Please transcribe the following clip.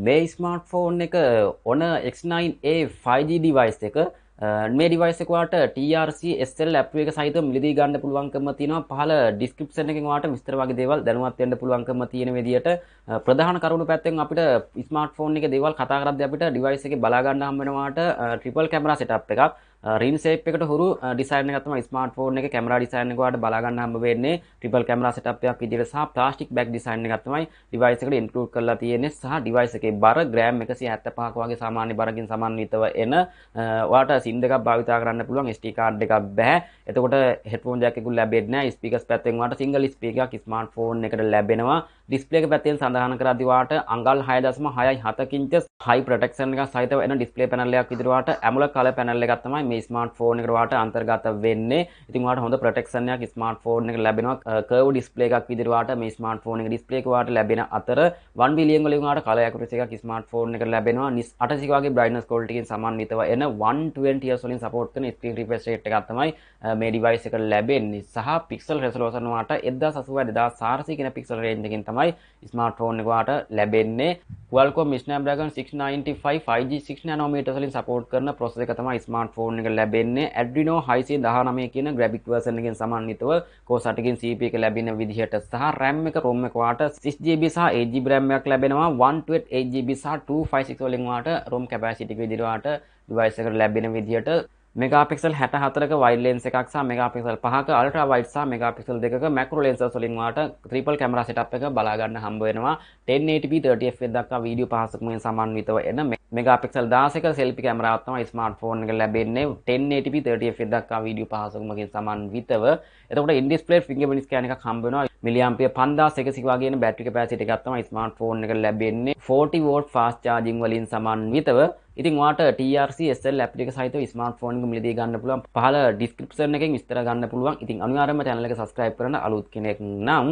මේ ස්මාර්ට්ෆෝන් එක ඔන x9a 5G device එක මේ device එක ඔයාලට TRC SL app එක සහිතව මිලදී ගන්න පුළුවන්කම තියෙනවා. පහළ description එකෙන් ඔයාලට විස්තර වගේ දේවල් දැනුවත් වෙන්න පුළුවන්කම තියෙන විදිහට ප්‍රධාන කරුණු පැත්තෙන් අපිට ස්මාර්ට්ෆෝන් එකේ දේවල් කතා කරද්දී අපිට device එකේ බලා ගන්න හම්බ වෙනවාට triple camera setup එකක්. ring shape එකට හුරු design එකක් තමයි ස්මාර්ට්ෆෝන් එකේ camera design එක ඔයාලට බලා ගන්න හම්බ වෙන්නේ. triple camera setup එකක් විදිහට සහ plastic back design එකක් තමයි device එකට include කරලා තියෙන්නේ. සහ device එකේ බර gram 175ක වගේ සාමාන්‍ය බරකින් සමන්විතව එන ඔයාලට SIM දෙකක් භාවිතා කරන්න පුළුවන්. SD card එකක් බෑ. එතකොට headphone jack එකකුත් ලැබෙන්නේ නැහැ. speakers පැත්තෙන් ඔයාලට single speaker එකක් ස්මාර්ට්ෆෝන් එකට ලැබෙනවා. display එක පැත්තෙන් සඳහන් කරද්දී ඔයාලට අඟල් 6.67 inches high protection එකක් සහිතව එන display panel එකක් විදිහට ඔයාලට AMOLED color panel එකක් තමයි මේ ස්මාර්ට්ෆෝන් එකට ඔයාලට අන්තර්ගත වෙන්නේ. ඉතින් ඔයාලට හොඳ protection එකක් ස්මාර්ට්ෆෝන් එකට ලැබෙනවා. curve display එකක් විදිහට ඔයාලට මේ ස්මාර්ට්ෆෝන් එකේ display එක ඔයාලට ලැබෙන අතර 1 billion වලින් ඔයාලට color accuracy එකක් ස්මාර්ට්ෆෝන් එකට ලැබෙනවා. 800 වගේ brightness quality එකකින් සමන්විතව එන 120 Hz වලින් support කරන screen refresh rate එකක් තමයි මේ device එකට ලැබෙන්නේ. සහ pixel resolution ඔයාලට 1080 2400 කියන pixel range එකකින් තමයි ස්මාර්ට්ෆෝන් එක ඔයාලට ලැබෙන්නේ. Qualcomm Snapdragon 695 5G 6 nanometer වලින් support කරන processor එක තමයි ස්මාර්ට්ෆෝන් එක ලැබෙන්නේ. Adreno 619 කියන graphic version එකෙන් සමන්විතව Core 8කින් CPU එක ලැබෙන විදිහට සහ RAM එක ROM එක ඔයාලට 6GB සහ 8GB RAM එකක් ලැබෙනවා. 128GB සහ 256 වලින් ඔයාලට ROM capacity එක විදිහට ඔයාලට device එකට ලැබෙන විදිහට megapixel 64ක wide lens එකක් සහ megapixel 5ක ultra wide සහ megapixel 2ක macro lenses වලින් ඔයාලට triple camera setup එක බලා ගන්න හම්බ වෙනවා. 1080p 30fps දක්වා වීඩියෝ පහසුකමින් සමන්විතව එන megapixel 16ක selfie කැමරාවක් තමයි ස්මාර්ට්ෆෝන් එක ලැබෙන්නේ. 1080p 30fps දක්වා වීඩියෝ පහසුකමකින් සමන්විතව. එතකොට in display fingerprint scan එකක් හම්බ වෙනවා. milliampere 5100 වගේ එන battery capacity එකක් තමයි ස්මාර්ට්ෆෝන් එක ලැබෙන්නේ. 40 watt fast charging වලින් සමන්විතව. ඉතින් ඔයාලට TRC SL app එක සහිතව ස්මාර්ට්ෆෝන් එක මිලදී ගන්න පුළුවන්. පහළ description එකෙන් විස්තර ගන්න පුළුවන්. ඉතින් අනිවාර්යයෙන්ම channel එක subscribe කරන්න අලුත් කෙනෙක් නම්